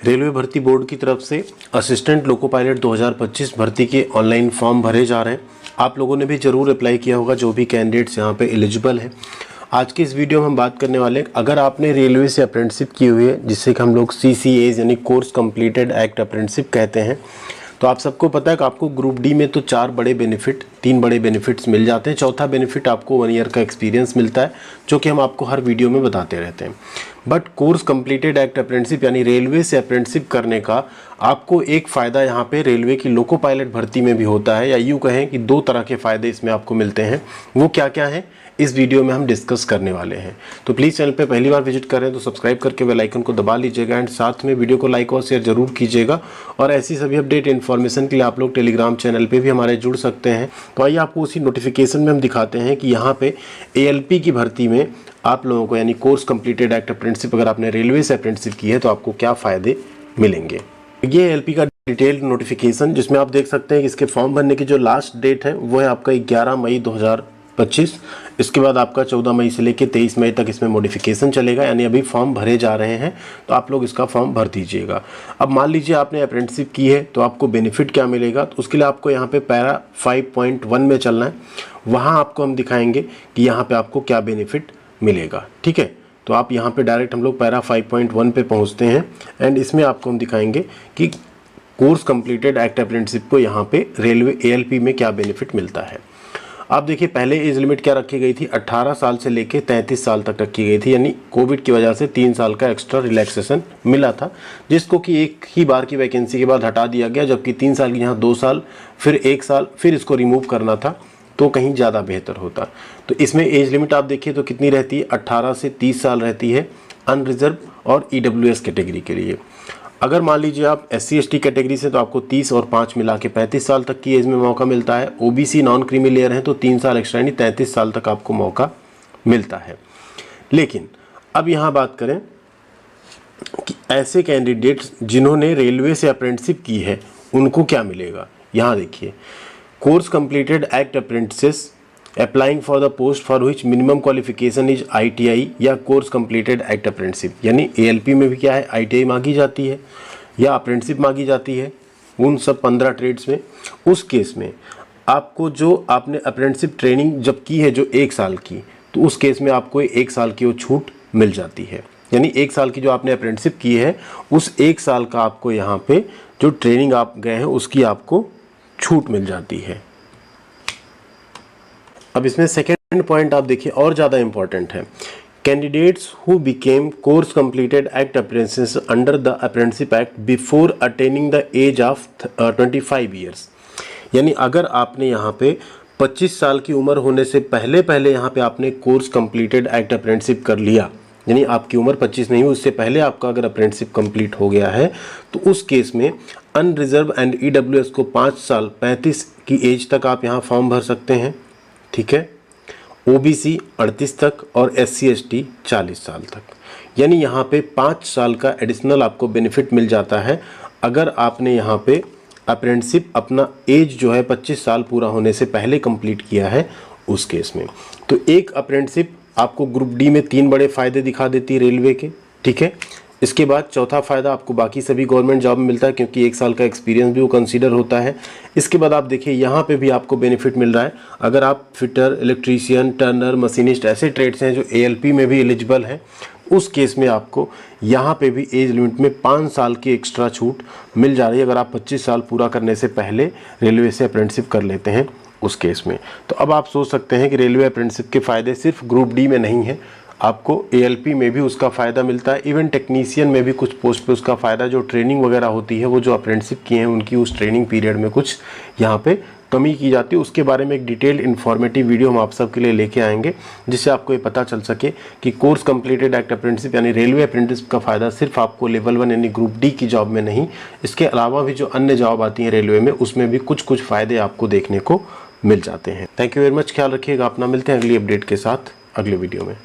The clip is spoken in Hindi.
रेलवे भर्ती बोर्ड की तरफ से असिस्टेंट लोको पायलट 2025 भर्ती के ऑनलाइन फॉर्म भरे जा रहे हैं। आप लोगों ने भी ज़रूर अप्लाई किया होगा, जो भी कैंडिडेट्स यहाँ पे एलिजिबल है। आज की इस वीडियो में हम बात करने वाले हैं, अगर आपने रेलवे से अप्रेंटिसशिप की हुई है, जिससे कि हम लोग CCAs यानी कोर्स कंप्लीटेड एक्ट अप्रेंटिसशिप कहते हैं, तो आप सबको पता है कि आपको ग्रुप डी में तो 3 बड़े बेनिफिट्स मिल जाते हैं। चौथा बेनिफिट आपको 1 ईयर का एक्सपीरियंस मिलता है, जो कि हम आपको हर वीडियो में बताते रहते हैं। But course completed act apprenticeship यानी रेलवे से अप्रेंटिसशिप करने का आपको एक फ़ायदा यहाँ पे रेलवे की लोको पायलट भर्ती में भी होता है, या यूँ कहें कि 2 तरह के फ़ायदे इसमें आपको मिलते हैं। वो क्या क्या हैं, इस वीडियो में हम डिस्कस करने वाले हैं। तो प्लीज़ चैनल पे पहली बार विजिट कर रहे हैं तो सब्सक्राइब करके बेल आइकन को दबा लीजिएगा एंड साथ में वीडियो को लाइक और शेयर जरूर कीजिएगा। और ऐसी सभी अपडेट इन्फॉर्मेशन के लिए आप लोग टेलीग्राम चैनल पे भी हमारे जुड़ सकते हैं। तो आइए आपको उसी नोटिफिकेशन में हम दिखाते हैं कि यहाँ पे ALP की भर्ती में आप लोगों को यानी कोर्स कंप्लीटेड एक्ट अप्रेंटिसशिप अगर आपने रेलवे से अप्रेंटिसशिप की है तो आपको क्या फ़ायदे मिलेंगे। ये ALP का डिटेल्ड नोटिफिकेशन, जिसमें आप देख सकते हैं कि इसके फॉर्म भरने की जो लास्ट डेट है वो है आपका 11 मई 2025। इसके बाद आपका 14 मई से लेकर 23 मई तक इसमें मॉडिफिकेशन चलेगा, यानी अभी फॉर्म भरे जा रहे हैं, तो आप लोग इसका फॉर्म भर दीजिएगा। अब मान लीजिए आपने अप्रेंटिसशिप की है तो आपको बेनिफिट क्या मिलेगा, तो उसके लिए आपको यहाँ पे पैरा 5.1 में चलना है। वहाँ आपको हम दिखाएंगे कि यहाँ पे आपको क्या बेनिफिट मिलेगा। ठीक है, तो आप यहाँ पे डायरेक्ट हम लोग पैरा 5.1 पे पहुँचते हैं एंड इसमें आपको हम दिखाएंगे कि कोर्स कंप्लीटेड एक्ट अप्रेंटिसशिप को यहाँ पे रेलवे ALP में क्या बेनिफिट मिलता है। आप देखिए, पहले एज लिमिट क्या रखी गई थी, 18 साल से लेके 33 साल तक रखी गई थी, यानी कोविड की वजह से 3 साल का एक्स्ट्रा रिलैक्सेशन मिला था, जिसको कि एक ही बार की वैकेंसी के बाद हटा दिया गया, जबकि 3 साल की यहाँ 2 साल फिर 1 साल फिर इसको रिमूव करना था, तो कहीं ज़्यादा बेहतर होता। तो इसमें एज लिमिट आप देखिए तो कितनी रहती है, 18 से 30 साल रहती है अनरिजर्व और EWS कैटेगरी के लिए। अगर मान लीजिए आप SC ST कैटेगरी से तो आपको 30 और 5 मिला के 35 साल तक की एज में मौका मिलता है। OBC नॉन क्रीमी लेयर है तो 3 साल एक्स्ट्रा यानी 33 साल तक आपको मौका मिलता है। लेकिन अब यहाँ बात करें कि ऐसे कैंडिडेट्स जिन्होंने रेलवे से अप्रेंटिसशिप की है उनको क्या मिलेगा। यहाँ देखिए, course completed act apprentices applying for the post for which minimum qualification is ITI या कोर्स कंप्लीटेड एक्ट अप्रेंटिसशिप, यानी ALP में भी क्या है, ITI मांगी जाती है या अप्रेंटिसशिप मांगी जाती है उन सब 15 ट्रेड्स में। उस केस में आपको जो आपने अप्रेंटिसशिप ट्रेनिंग जब की है जो 1 साल की, तो उस केस में आपको 1 साल की वो छूट मिल जाती है। यानी 1 साल की जो आपने अप्रेंटिसशिप की है उस 1 साल का आपको यहाँ पे जो ट्रेनिंग आप गए हैं उसकी आपको छूट मिल जाती है। अब इसमें सेकेंड पॉइंट आप देखिए और ज़्यादा इंपॉर्टेंट है, candidates who became course completed act apprentice under the apprenticeship act before attaining the age of 25 years. यानी अगर आपने यहाँ पे 25 साल की उम्र होने से पहले यहाँ पे आपने कोर्स कंप्लीटेड एक्ट अप्रेंटिसशिप कर लिया, यानी आपकी उम्र 25 नहीं हुई, उससे पहले आपका अगर अप्रेंटिसशिप कंप्लीट हो गया है, तो उस केस में अनरिजर्व एंड EWS को 5 साल 35 की एज तक आप यहाँ फॉर्म भर सकते हैं। ठीक है, OBC 38 तक और SC ST 40 साल तक, यानी यहाँ पे 5 साल का एडिशनल आपको बेनिफिट मिल जाता है अगर आपने यहाँ पे अप्रेंटिसशिप अपना एज जो है 25 साल पूरा होने से पहले कंप्लीट किया है उस केस में। तो एक अप्रेंटिसशिप आपको ग्रुप डी में 3 बड़े फ़ायदे दिखा देती है रेलवे के। ठीक है, इसके बाद चौथा फ़ायदा आपको बाकी सभी गवर्नमेंट जॉब में मिलता है, क्योंकि 1 साल का एक्सपीरियंस भी वो कंसीडर होता है। इसके बाद आप देखिए यहाँ पे भी आपको बेनिफिट मिल रहा है, अगर आप फिटर, इलेक्ट्रीशियन, टर्नर, मशीनिस्ट ऐसे ट्रेड्स हैं जो ALP में भी एलिजिबल हैं, उस केस में आपको यहाँ पे भी एज लिमिट में 5 साल की एक्स्ट्रा छूट मिल जा रही है, अगर आप 25 साल पूरा करने से पहले रेलवे से अप्रेंटिसशिप कर लेते हैं उस केस में। तो अब आप सोच सकते हैं कि रेलवे अप्रेंटिसशिप के फ़ायदे सिर्फ ग्रुप डी में नहीं है, आपको ALP में भी उसका फ़ायदा मिलता है, इवन टेक्नीशियन में भी कुछ पोस्ट पे उसका फ़ायदा, जो ट्रेनिंग वगैरह होती है वो जो अप्रेंटिसशिप किए हैं उनकी उस ट्रेनिंग पीरियड में कुछ यहाँ पे कमी की जाती है। उसके बारे में एक डिटेल्ड इन्फॉर्मेटिव वीडियो हम आप सब के लिए लेके आएंगे, जिससे आपको ये पता चल सके कि कोर्स कंप्लीटेड एक्ट अप्रेंटिसशिप यानी रेलवे अप्रेंटिसशिप का फ़ायदा सिर्फ आपको लेवल 1 यानी ग्रुप डी की जॉब में नहीं, इसके अलावा भी जो अन्य जॉब आती हैं रेलवे में उसमें भी कुछ फ़ायदे आपको देखने को मिल जाते हैं। थैंक यू वेरी मच, ख्याल रखिएगा अपना, मिलते हैं अगली अपडेट के साथ अगले वीडियो में।